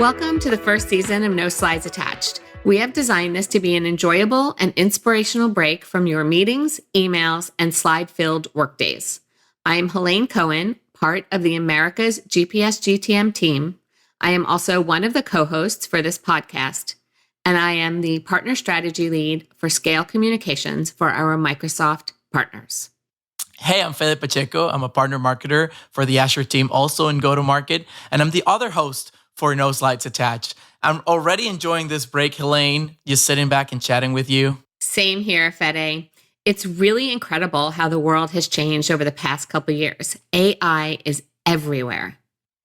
Welcome to the first season of No Slides Attached. We have designed this to be an enjoyable and inspirational break from your meetings, emails, and slide-filled workdays. I am Helene Cohen, part of the America's GPS GTM team. I am also one of the co-hosts for this podcast, and I am the partner strategy lead for Scale Communications for our Microsoft partners. Hey, I'm Fede Pacheco. I'm a partner marketer for the Azure team, also in go-to-market, and I'm the other host for No Slides Attached. I'm already enjoying this break, Helene, just sitting back and chatting with you. Same here, Fede. It's really incredible how the world has changed over the past couple of years. AI is everywhere.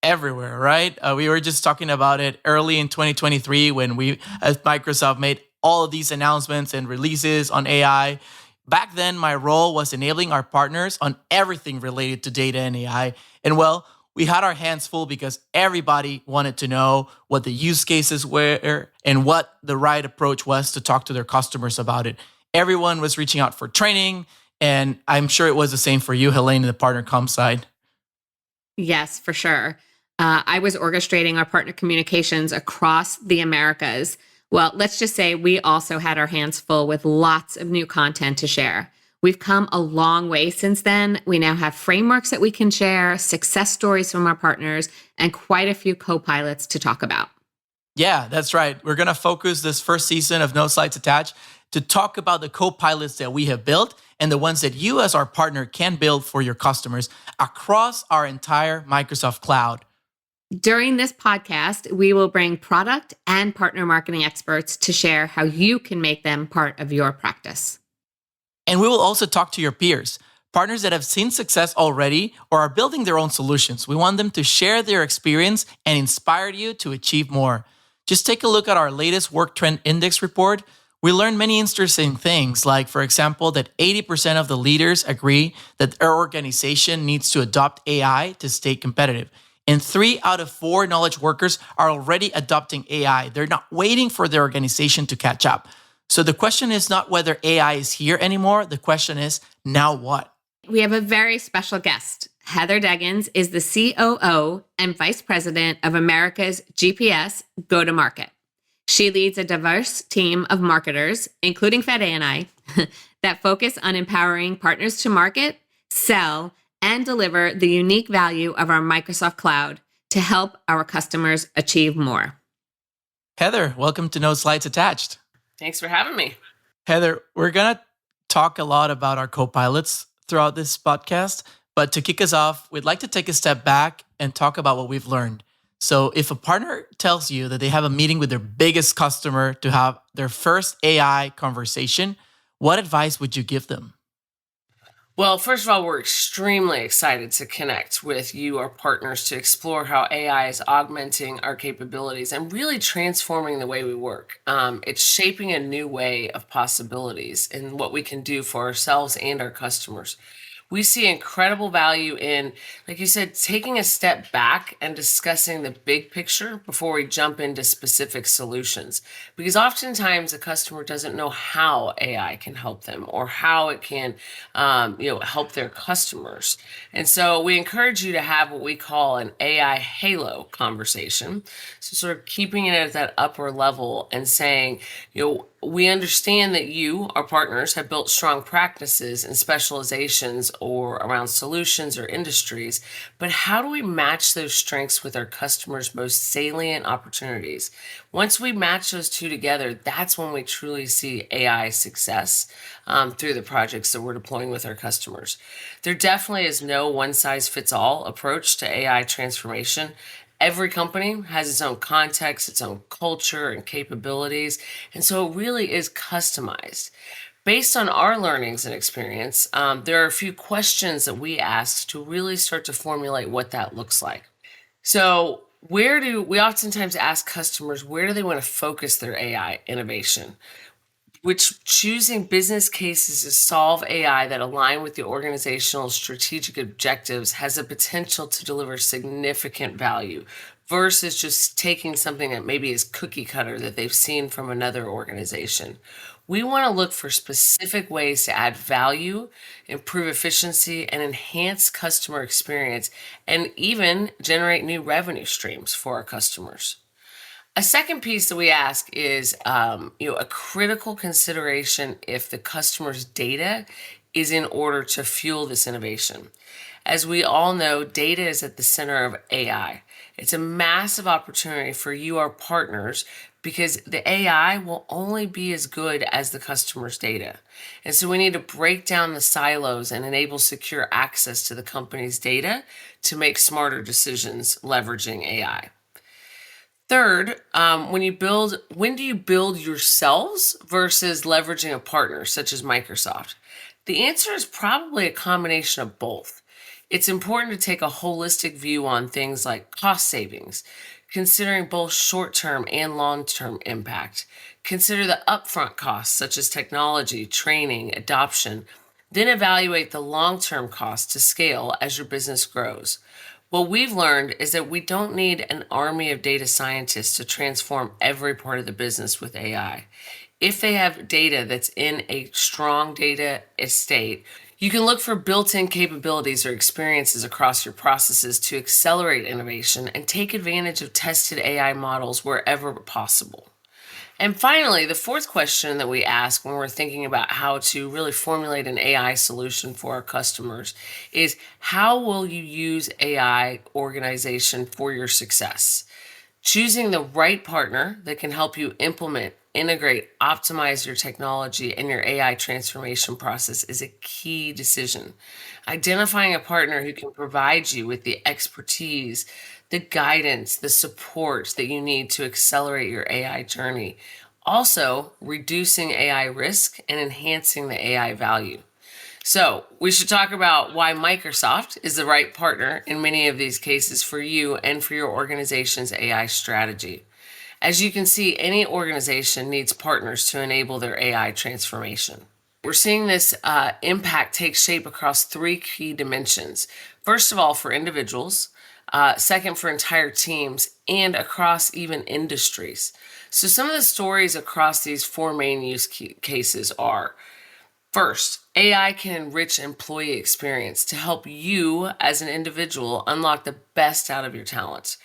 Everywhere, right? We were just talking about it early in 2023 when we, as Microsoft, made all of these announcements and releases on AI. Back then, my role was enabling our partners on everything related to data and AI. And well, we had our hands full because everybody wanted to know what the use cases were and what the right approach was to talk to their customers about it. Everyone was reaching out for training, and I'm sure it was the same for you, Helene, in the partner comm side. Yes, for sure. I was orchestrating our partner communications across the Americas. Well, let's just say we also had our hands full with lots of new content to share. We've come a long way since then. We now have frameworks that we can share, success stories from our partners, and quite a few co-pilots to talk about. Yeah, that's right. We're going to focus this first season of No Slides Attached to talk about the co-pilots that we have built and the ones that you as our partner can build for your customers across our entire Microsoft cloud. During this podcast, we will bring product and partner marketing experts to share how you can make them part of your practice. And we will also talk to your peers, partners that have seen success already or are building their own solutions. We want them to share their experience and inspire you to achieve more. Just take a look at our latest Work Trend Index report. We learned many interesting things, like, for example, that 80% of the leaders agree that their organization needs to adopt AI to stay competitive. And 3 out of 4 knowledge workers are already adopting AI. They're not waiting for their organization to catch up. So the question is not whether AI is here anymore. The question is, now what? We have a very special guest. Heather Deggans is the COO and Vice President of America's GPS Go-to-Market. She leads a diverse team of marketers, including Fede and I, that focus on empowering partners to market, sell, and deliver the unique value of our Microsoft Cloud to help our customers achieve more. Heather, welcome to No Slides Attached. Thanks for having me. Heather, we're going to talk a lot about our co-pilots throughout this podcast, but to kick us off, we'd like to take a step back and talk about what we've learned. So if a partner tells you that they have a meeting with their biggest customer to have their first AI conversation, what advice would you give them? Well, first of all, we're extremely excited to connect with you, our partners, to explore how AI is augmenting our capabilities and really transforming the way we work. It's shaping a new way of possibilities in what we can do for ourselves and our customers. We see incredible value in, like you said, taking a step back and discussing the big picture before we jump into specific solutions. Because oftentimes a customer doesn't know how AI can help them or how it can, help their customers. And so we encourage you to have what we call an AI halo conversation. So sort of keeping it at that upper level and saying, we understand that you, our partners, have built strong practices and specializations or around solutions or industries, but how do we match those strengths with our customers' most salient opportunities? Once we match those two together, that's when we truly see AI success through the projects that we're deploying with our customers. There definitely is no one-size-fits-all approach to AI transformation. Every company has its own context, its own culture and capabilities, and so it really is customized. Based on our learnings and experience, there are a few questions that we ask to really start to formulate what that looks like. So we oftentimes ask customers, where do they want to focus their AI innovation? Which choosing business cases to solve AI that align with the organizational strategic objectives has the potential to deliver significant value versus just taking something that maybe is cookie cutter that they've seen from another organization. We want to look for specific ways to add value, improve efficiency, and enhance customer experience, and even generate new revenue streams for our customers. A second piece that we ask is, a critical consideration if the customer's data is in order to fuel this innovation. As we all know, data is at the center of AI. It's a massive opportunity for you, our partners, because the AI will only be as good as the customer's data. And so we need to break down the silos and enable secure access to the company's data to make smarter decisions leveraging AI. Third, when do you build yourselves versus leveraging a partner such as Microsoft? The answer is probably a combination of both. It's important to take a holistic view on things like cost savings, considering both short-term and long-term impact. Consider the upfront costs such as technology, training, adoption, then evaluate the long-term costs to scale as your business grows. What we've learned is that we don't need an army of data scientists to transform every part of the business with AI. If they have data that's in a strong data estate, you can look for built-in capabilities or experiences across your processes to accelerate innovation and take advantage of tested AI models wherever possible. And finally, the fourth question that we ask when we're thinking about how to really formulate an AI solution for our customers is, how will you use AI organization for your success? Choosing the right partner that can help you implement, integrate, optimize your technology and your AI transformation process is a key decision. Identifying a partner who can provide you with the expertise, the guidance, the support that you need to accelerate your AI journey. Also, reducing AI risk and enhancing the AI value. So, we should talk about why Microsoft is the right partner in many of these cases for you and for your organization's AI strategy. As you can see, any organization needs partners to enable their AI transformation. We're seeing this impact take shape across three key dimensions. First of all, for individuals, second, for entire teams, and across even industries. So some of the stories across these four main use cases are: first, AI can enrich employee experience to help you as an individual unlock the best out of your talents.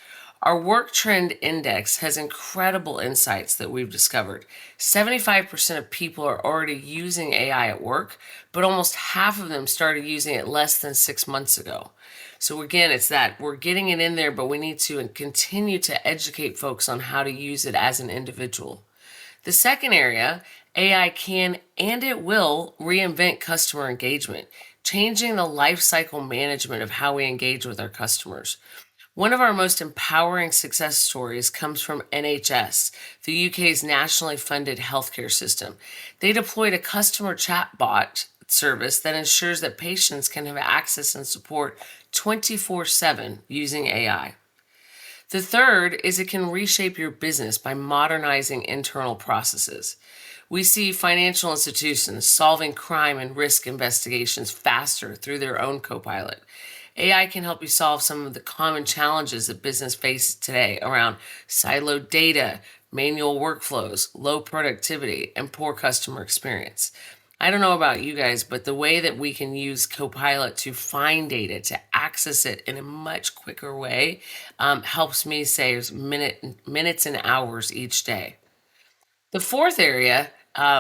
Our Work Trend Index has incredible insights that we've discovered. 75% of people are already using AI at work, but almost half of them started using it less than 6 months ago. So again, it's that we're getting it in there, but we need to continue to educate folks on how to use it as an individual. The second area, AI can and it will reinvent customer engagement, changing the life cycle management of how we engage with our customers. One of our most empowering success stories comes from NHS, the UK's nationally funded healthcare system. They deployed a customer chatbot service that ensures that patients can have access and support 24/7 using AI. The third is it can reshape your business by modernizing internal processes. We see financial institutions solving crime and risk investigations faster through their own Copilot. AI can help you solve some of the common challenges that business faces today around siloed data, manual workflows, low productivity, and poor customer experience. I don't know about you guys, but the way that we can use Copilot to find data, to access it in a much quicker way, helps me save minutes and hours each day. The fourth area,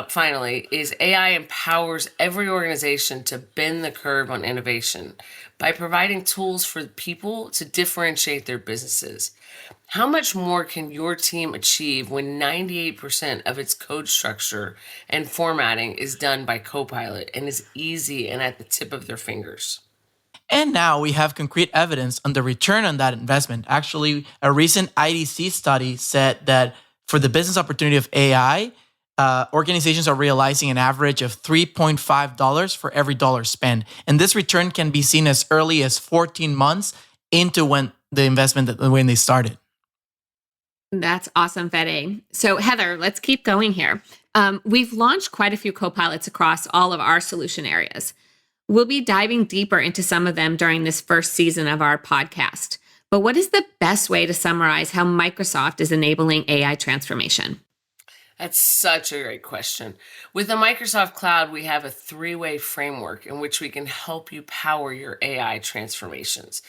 finally, is AI empowers every organization to bend the curve on innovation by providing tools for people to differentiate their businesses. How much more can your team achieve when 98% of its code structure and formatting is done by Copilot and is easy and at the tip of their fingers? And now we have concrete evidence on the return on that investment. Actually, a recent IDC study said that for the business opportunity of AI, organizations are realizing an average of $3.5 for every dollar spent. And this return can be seen as early as 14 months into when they started. That's awesome, Fede. So, Heather, let's keep going here. We've launched quite a few Copilots across all of our solution areas. We'll be diving deeper into some of them during this first season of our podcast. But what is the best way to summarize how Microsoft is enabling AI transformation? That's such a great question. With the Microsoft Cloud, we have a three-way framework in which we can help you power your AI transformations.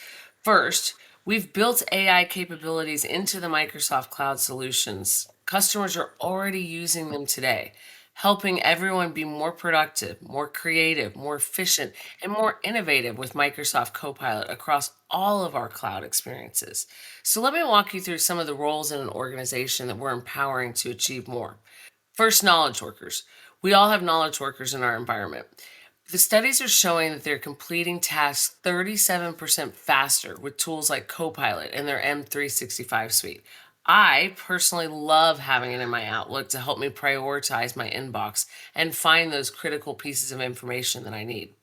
First, We've built AI capabilities into the Microsoft Cloud solutions. Customers are already using them today, helping everyone be more productive, more creative, more efficient, and more innovative with Microsoft Copilot across all of our cloud experiences. So, let me walk you through some of the roles in an organization that we're empowering to achieve more. First, knowledge workers. We all have knowledge workers in our environment. The studies are showing that they're completing tasks 37% faster with tools like Copilot and their M365 suite. I personally love having it in my Outlook to help me prioritize my inbox and find those critical pieces of information that I need.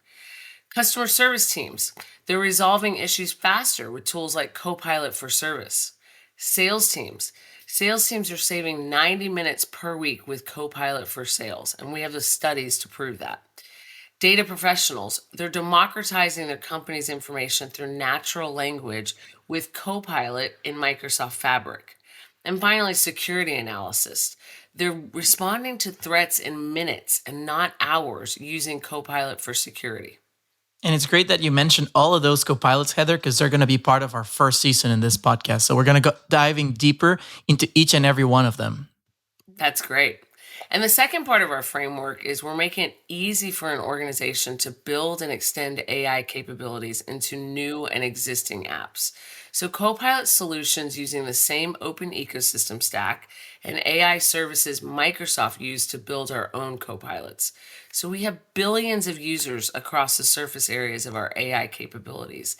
Customer service teams, they're resolving issues faster with tools like Copilot for Service. Sales teams, sales teams are saving 90 minutes per week with Copilot for Sales, and we have the studies to prove that. Data professionals, they're democratizing their company's information through natural language with Copilot in Microsoft Fabric. And finally, security analysis. They're responding to threats in minutes and not hours using Copilot for security. And it's great that you mentioned all of those copilots, Heather, because they're going to be part of our first season in this podcast. So we're going to go diving deeper into each and every one of them. That's great. And the second part of our framework is we're making it easy for an organization to build and extend AI capabilities into new and existing apps. So Copilot solutions using the same open ecosystem stack and AI services Microsoft used to build our own Copilots. So we have billions of users across the surface areas of our AI capabilities.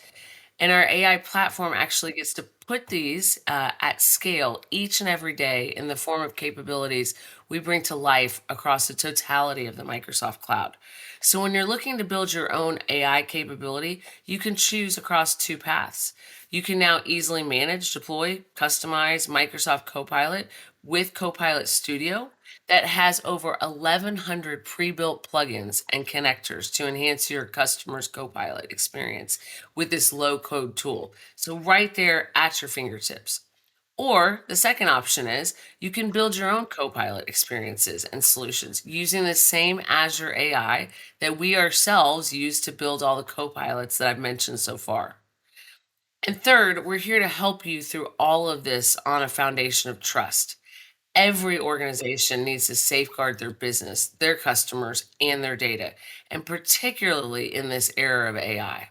And our AI platform actually gets to put these at scale each and every day in the form of capabilities we bring to life across the totality of the Microsoft Cloud. So when you're looking to build your own AI capability, you can choose across two paths. You can now easily manage, deploy, customize Microsoft Copilot with Copilot Studio that has over 1,100 pre-built plugins and connectors to enhance your customer's Copilot experience with this low-code tool. So right there at your fingertips. Or the second option is you can build your own Copilot experiences and solutions using the same Azure AI that we ourselves use to build all the Copilots that I've mentioned so far. And third, we're here to help you through all of this on a foundation of trust. Every organization needs to safeguard their business, their customers, and their data, and particularly in this era of AI.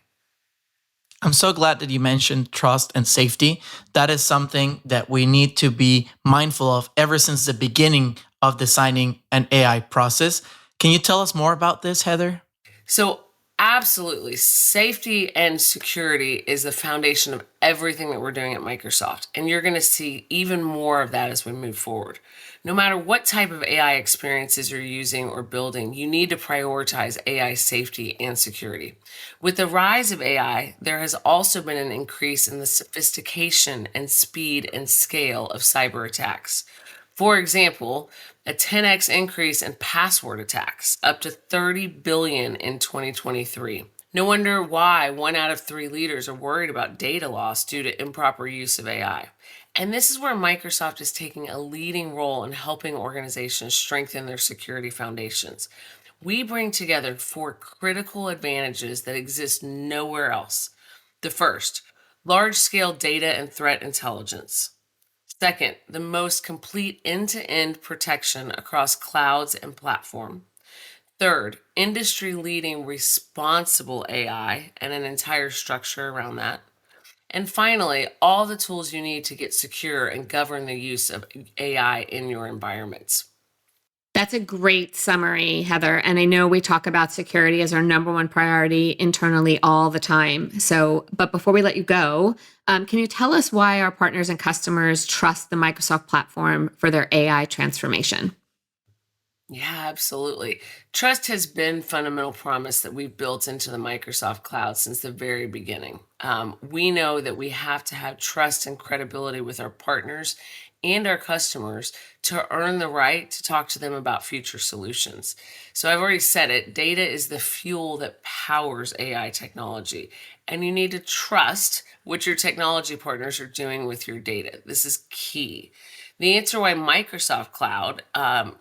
I'm so glad that you mentioned trust and safety. That is something that we need to be mindful of ever since the beginning of designing an AI process. Can you tell us more about this, Heather? So, absolutely. Safety and security is the foundation of everything that we're doing at Microsoft. And you're going to see even more of that as we move forward. No matter what type of AI experiences you're using or building, you need to prioritize AI safety and security. With the rise of AI, there has also been an increase in the sophistication and speed and scale of cyber attacks. For example, a 10x increase in password attacks, up to 30 billion in 2023. No wonder why 1 out of 3 leaders are worried about data loss due to improper use of AI. And this is where Microsoft is taking a leading role in helping organizations strengthen their security foundations. We bring together 4 critical advantages that exist nowhere else. The first, large-scale data and threat intelligence. Second, the most complete end-to-end protection across clouds and platform. Third, industry-leading responsible AI and an entire structure around that. And finally, all the tools you need to get secure and govern the use of AI in your environments. That's a great summary, Heather. And I know we talk about security as our number one priority internally all the time. But before we let you go, can you tell us why our partners and customers trust the Microsoft platform for their AI transformation? Yeah, absolutely. Trust has been fundamental promise that we've built into the Microsoft Cloud since the very beginning. We know that we have to have trust and credibility with our partners and our customers to earn the right to talk to them about future solutions. So I've already said it, data is the fuel that powers AI technology, and you need to trust what your technology partners are doing with your data. This is key. The answer why Microsoft Cloud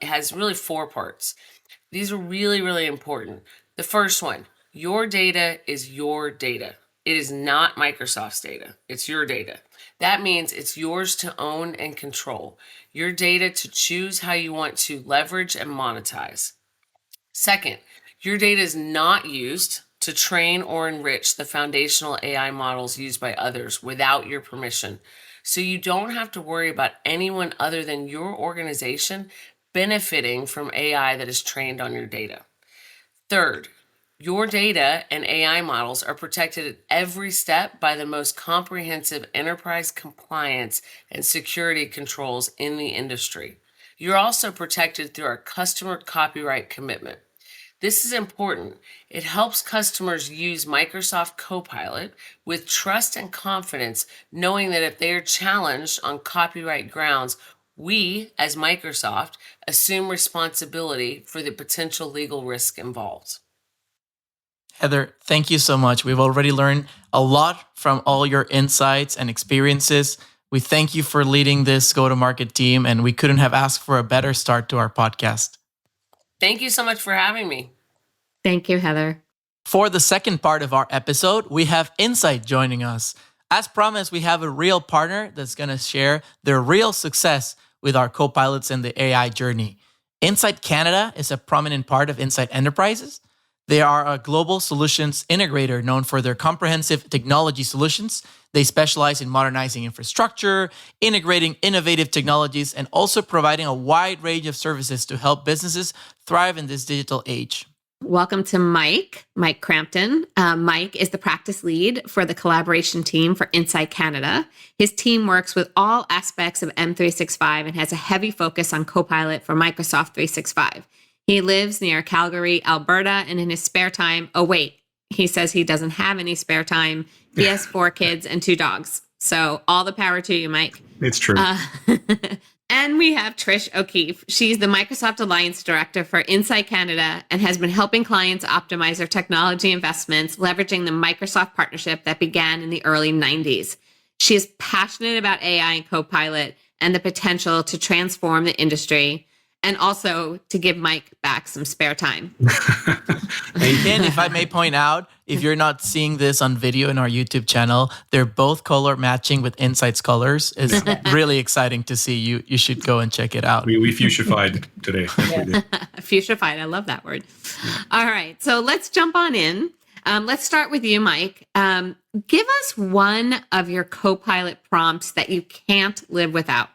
has really 4 parts. These are really, really important. The first one, your data is your data. It is not Microsoft's data. It's your data. That means it's yours to own and control. Your data to choose how you want to leverage and monetize. Second, your data is not used to train or enrich the foundational AI models used by others without your permission. So you don't have to worry about anyone other than your organization benefiting from AI that is trained on your data. Third, your data and AI models are protected at every step by the most comprehensive enterprise compliance and security controls in the industry. You're also protected through our customer copyright commitment. This is important. It helps customers use Microsoft Copilot with trust and confidence, knowing that if they are challenged on copyright grounds, we, as Microsoft, assume responsibility for the potential legal risk involved. Heather, thank you so much. We've already learned a lot from all your insights and experiences. We thank you for leading this go-to-market team, and we couldn't have asked for a better start to our podcast. Thank you so much for having me. Thank you, Heather. For the second part of our episode, we have Insight joining us. As promised, we have a real partner that's going to share their real success with our co-pilots in the AI journey. Insight Canada is a prominent part of Insight Enterprises. They are a global solutions integrator known for their comprehensive technology solutions. They specialize in modernizing infrastructure, integrating innovative technologies, and also providing a wide range of services to help businesses thrive in this digital age. Welcome to Mike Crampton. Mike is the practice lead for the collaboration team for Insight Canada. His team works with all aspects of M365 and has a heavy focus on Copilot for Microsoft 365. He lives near Calgary, Alberta, and in his spare time, he says he doesn't have any spare time. He has 4 kids and 2 dogs. So all the power to you, Mike. It's true. And we have Trish O'Keefe. She's the Microsoft Alliance Director for Insight Canada and has been helping clients optimize their technology investments, leveraging the Microsoft partnership that began in the early 90s. She is passionate about AI and Copilot and the potential to transform the industry and also to give Mike back some spare time. And if I may point out, if you're not seeing this on video in our YouTube channel, they're both color matching with Insight's colors. It's really exciting to see. You should go and check it out. We fuchsified today. Fuchsified, I love that word. All right, so let's jump on in. Let's start with you, Mike. Give us one of your Copilot prompts that you can't live without.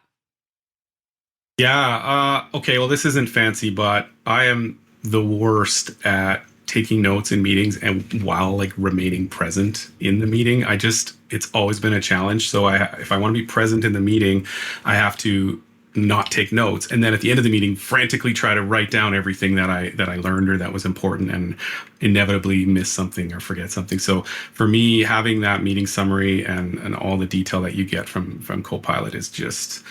Yeah. Okay. Well, this isn't fancy, but I am the worst at taking notes in meetings and while remaining present in the meeting. It's always been a challenge. So if I want to be present in the meeting, I have to not take notes. And then at the end of the meeting, frantically try to write down everything that I learned or that was important, and inevitably miss something or forget something. So for me, having that meeting summary and all the detail that you get from Copilot is just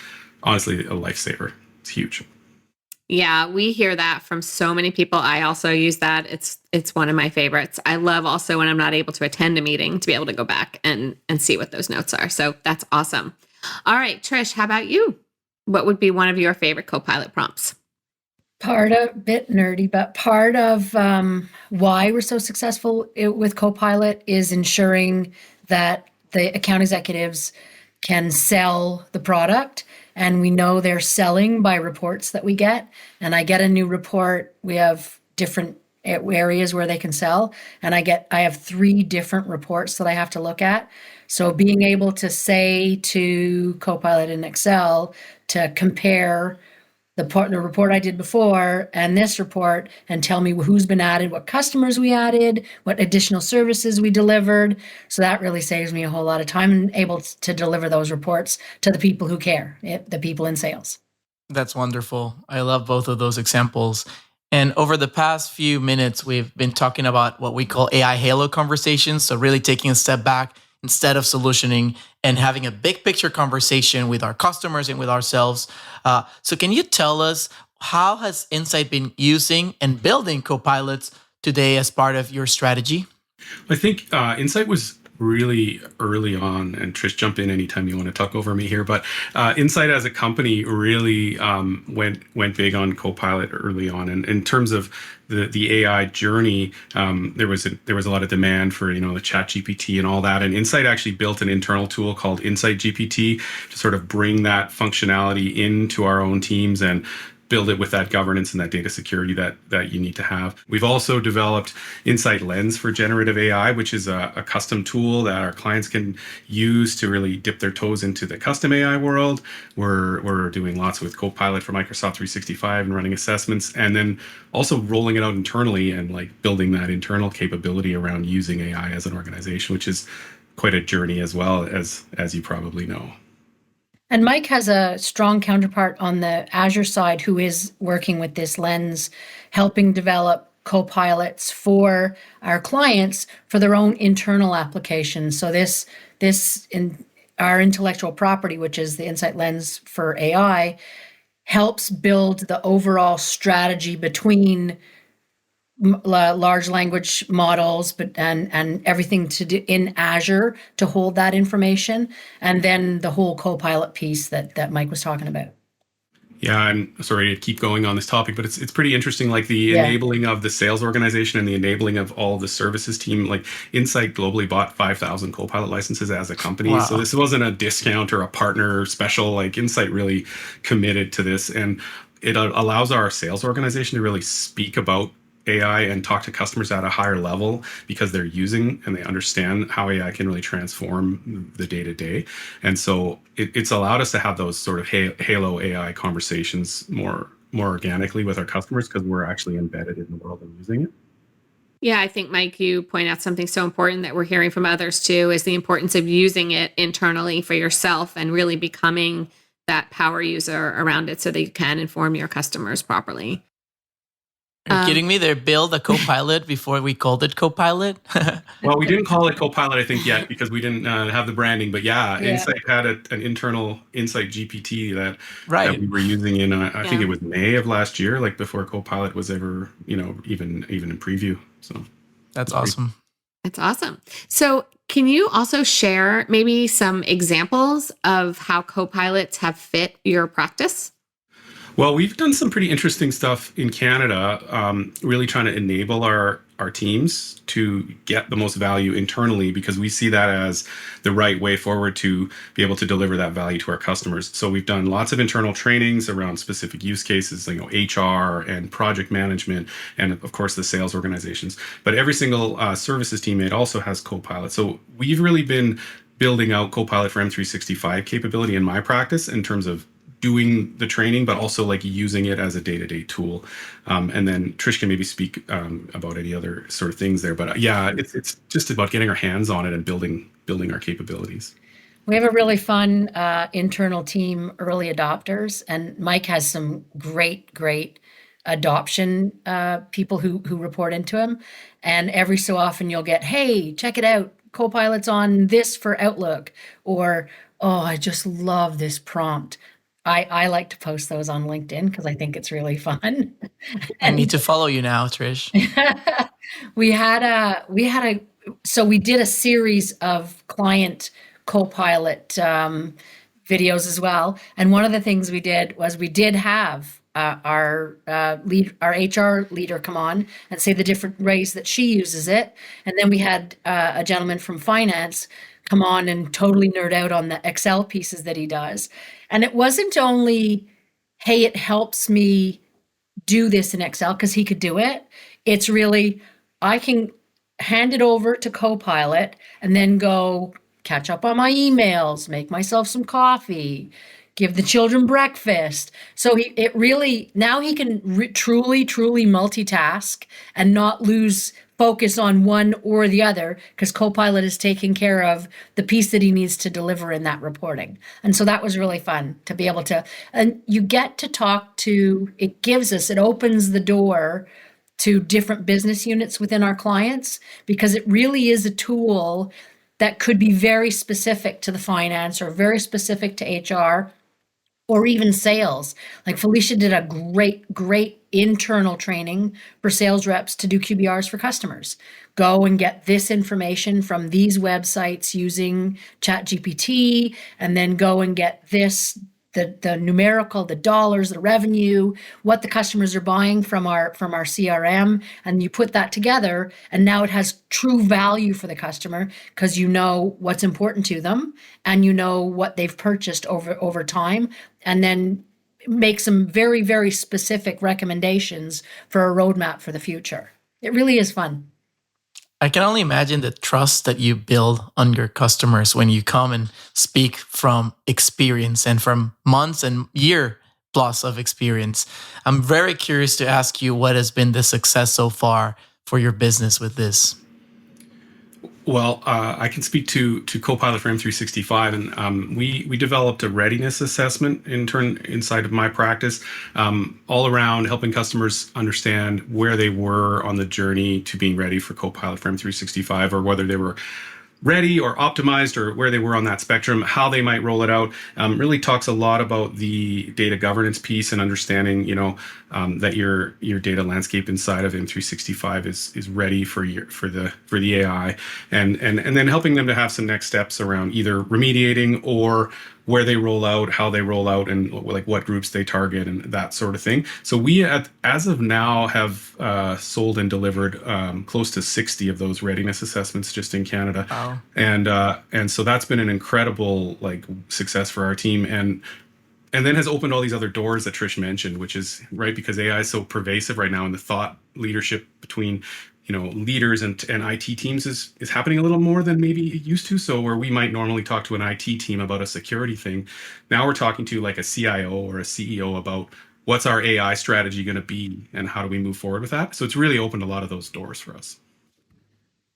honestly a lifesaver. It's huge. Yeah, we hear that from so many people. I also use that. It's one of my favorites. I love also when I'm not able to attend a meeting to be able to go back and see what those notes are. So that's awesome. All right, Trish, how about you? What would be one of your favorite Copilot prompts? Bit nerdy, but part of why we're so successful with Copilot is ensuring that the account executives can sell the product. And we know they're selling by reports that we get. And I get a new report. We have different areas where they can sell. And I have 3 different reports that I have to look at. So being able to say to Copilot in Excel to compare the report I did before and this report and tell me who's been added, what customers we added, what additional services we delivered. So that really saves me a whole lot of time and able to deliver those reports to the people who care, the people in sales. That's wonderful. I love both of those examples. And over the past few minutes, we've been talking about what we call AI Halo conversations. So really taking a step back instead of solutioning and having a big picture conversation with our customers and with ourselves. So can you tell us, how has Insight been using and building Copilots today as part of your strategy? I think Insight was really early on, and Trish, jump in anytime you want to talk over me here. But Insight as a company really went big on Copilot early on, and in terms of the AI journey, there was a lot of demand for the Chat GPT and all that, and Insight actually built an internal tool called Insight GPT to sort of bring that functionality into our own teams and build it with that governance and that data security that you need to have. We've also developed Insight Lens for generative AI, which is a custom tool that our clients can use to really dip their toes into the custom AI world. We're doing lots with Copilot for Microsoft 365 and running assessments, and then also rolling it out internally and like building that internal capability around using AI as an organization, which is quite a journey as well, as you probably know. And Mike has a strong counterpart on the Azure side who is working with this lens, helping develop copilots for our clients for their own internal applications. So this in our intellectual property, which is the Insight Lens for AI, helps build the overall strategy between large language models, and everything to do in Azure to hold that information, and then the whole Copilot piece that Mike was talking about. Yeah, I'm sorry to keep going on this topic, but it's pretty interesting. Like the enabling of the sales organization and the enabling of all the services team. Like Insight globally bought 5,000 Copilot licenses as a company. Wow. So this wasn't a discount or a partner special. Like Insight really committed to this, and it allows our sales organization to really speak about AI and talk to customers at a higher level because they're using and they understand how AI can really transform the day to day. And so it's allowed us to have those sort of Halo AI conversations more organically with our customers because we're actually embedded in the world and using it. Yeah, I think, Mike, you point out something so important that we're hearing from others too, is the importance of using it internally for yourself and really becoming that power user around it so that you can inform your customers properly. Are you kidding me? They built a Copilot before we called it Copilot. Well, we didn't call it Copilot, I think, yet because we didn't have the branding. But Insight had an internal Insight GPT that we were using in, I think it was May of last year, like before Copilot was ever, even in preview. So that's awesome. That's awesome. So can you also share maybe some examples of how Copilots have fit your practice? Well, we've done some pretty interesting stuff in Canada, really trying to enable our teams to get the most value internally because we see that as the right way forward to be able to deliver that value to our customers. So we've done lots of internal trainings around specific use cases, HR and project management, and of course the sales organizations. But every single services teammate also has Copilot. So we've really been building out Copilot for M365 capability in my practice in terms of doing the training, but also like using it as a day-to-day tool. And then Trish can maybe speak about any other sort of things there. But it's just about getting our hands on it and building our capabilities. We have a really fun internal team, early adopters, and Mike has some great adoption people who report into him. And every so often you'll get, hey, check it out, Copilot's on this for Outlook, or, oh, I just love this prompt. I like to post those on LinkedIn because I think it's really fun. I need to follow you now, Trish. So we did a series of client Copilot videos as well. And one of the things we did was we did have our HR leader come on and say the different ways that she uses it. And then we had a gentleman from finance come on and totally nerd out on the Excel pieces that he does. And it wasn't only, hey, it helps me do this in Excel because he could do it. It's really, I can hand it over to Copilot and then go catch up on my emails, make myself some coffee, give the children breakfast. So now he can truly multitask and not lose focus on one or the other because Copilot is taking care of the piece that he needs to deliver in that reporting. And so that was really fun to be able to, and you get to talk to, it opens the door to different business units within our clients because it really is a tool that could be very specific to the finance or very specific to HR or even sales. Like Felicia did a great internal training for sales reps to do QBRs for customers. Go and get this information from these websites using ChatGPT, and then go and get this, the numerical, the dollars, the revenue, what the customers are buying from our CRM, and you put that together, and now it has true value for the customer because you know what's important to them and you know what they've purchased over time, and then make some very, very specific recommendations for a roadmap for the future. It really is fun. I can only imagine the trust that you build on your customers when you come and speak from experience and from months and year plus of experience. I'm very curious to ask you what has been the success so far for your business with this. Well, I can speak to Copilot for M365, and we developed a readiness assessment inside of my practice, all around helping customers understand where they were on the journey to being ready for Copilot for M365, or whether they were ready or optimized, or where they were on that spectrum, how they might roll it out. Really talks a lot about the data governance piece and understanding, that your data landscape inside of M365 is ready for the AI, and then helping them to have some next steps around either remediating or where they roll out, how they roll out, and like what groups they target and that sort of thing. So we, as of now, have sold and delivered close to 60 of those readiness assessments just in Canada. Wow. And so that's been an incredible success for our team, and then has opened all these other doors that Trish mentioned, which is right, because AI is so pervasive right now, and the thought leadership between leaders and IT teams is happening a little more than maybe it used to. So where we might normally talk to an IT team about a security thing, now we're talking to like a CIO or a CEO about what's our AI strategy going to be and how do we move forward with that. So it's really opened a lot of those doors for us.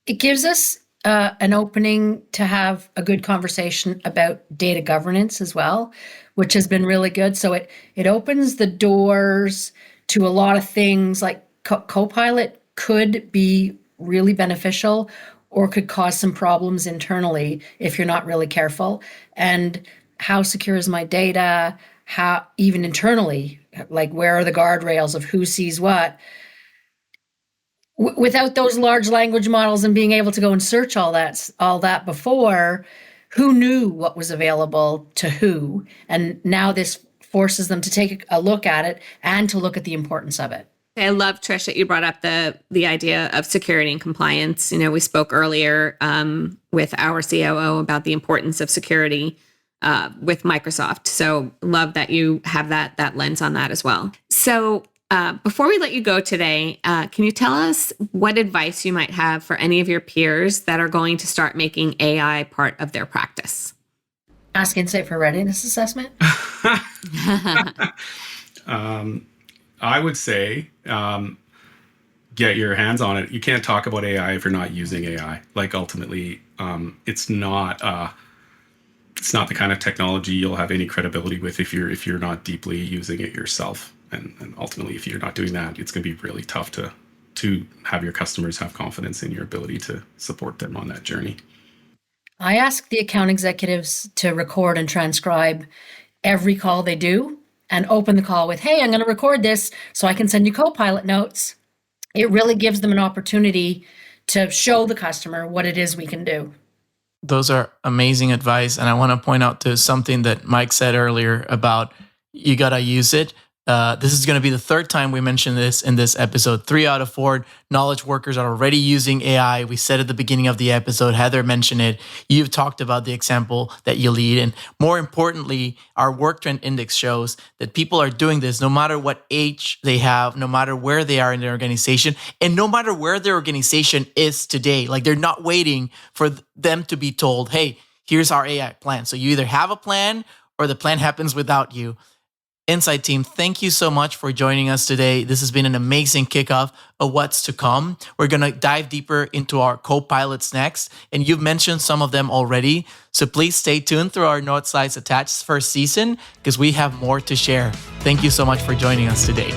It gives us an opening to have a good conversation about data governance as well, which has been really good. So it opens the doors to a lot of things. Like Copilot could be really beneficial or could cause some problems internally if you're not really careful. And how secure is my data? How, even internally, like where are the guardrails of who sees what? Without those large language models and being able to go and search all that before, who knew what was available to who? And now this forces them to take a look at it and to look at the importance of it. I love, Trish, that you brought up the idea of security and compliance. We spoke earlier with our COO about the importance of security with Microsoft. So love that you have that lens on that as well. So before we let you go today, can you tell us what advice you might have for any of your peers that are going to start making AI part of their practice? Ask Insight for readiness assessment. I would say get your hands on it. You can't talk about AI if you're not using AI. Ultimately, it's not the kind of technology you'll have any credibility with if you're not deeply using it yourself. And ultimately, if you're not doing that, it's going to be really tough to have your customers have confidence in your ability to support them on that journey. I ask the account executives to record and transcribe every call they do, and open the call with, hey, I'm going to record this so I can send you Copilot notes. It really gives them an opportunity to show the customer what it is we can do. Those are amazing advice. And I want to point out to something that Mike said earlier about you got to use it. This is going to be the third time we mentioned this in this episode. 3 out of 4 knowledge workers are already using AI. We said at the beginning of the episode, Heather mentioned it. You've talked about the example that you lead. And more importantly, our work trend index shows that people are doing this no matter what age they have, no matter where they are in their organization, and no matter where their organization is today. They're not waiting for them to be told, hey, here's our AI plan. So you either have a plan or the plan happens without you. Insight team, thank you so much for joining us today. This has been an amazing kickoff of what's to come. We're going to dive deeper into our co-pilots next, and you've mentioned some of them already. So please stay tuned through our Note Slides Attached first season because we have more to share. Thank you so much for joining us today.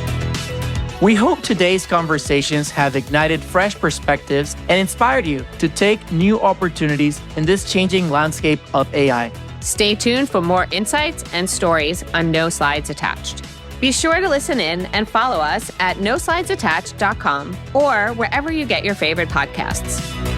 We hope today's conversations have ignited fresh perspectives and inspired you to take new opportunities in this changing landscape of AI. Stay tuned for more insights and stories on No Slides Attached. Be sure to listen in and follow us at noslidesAttached.com or wherever you get your favorite podcasts.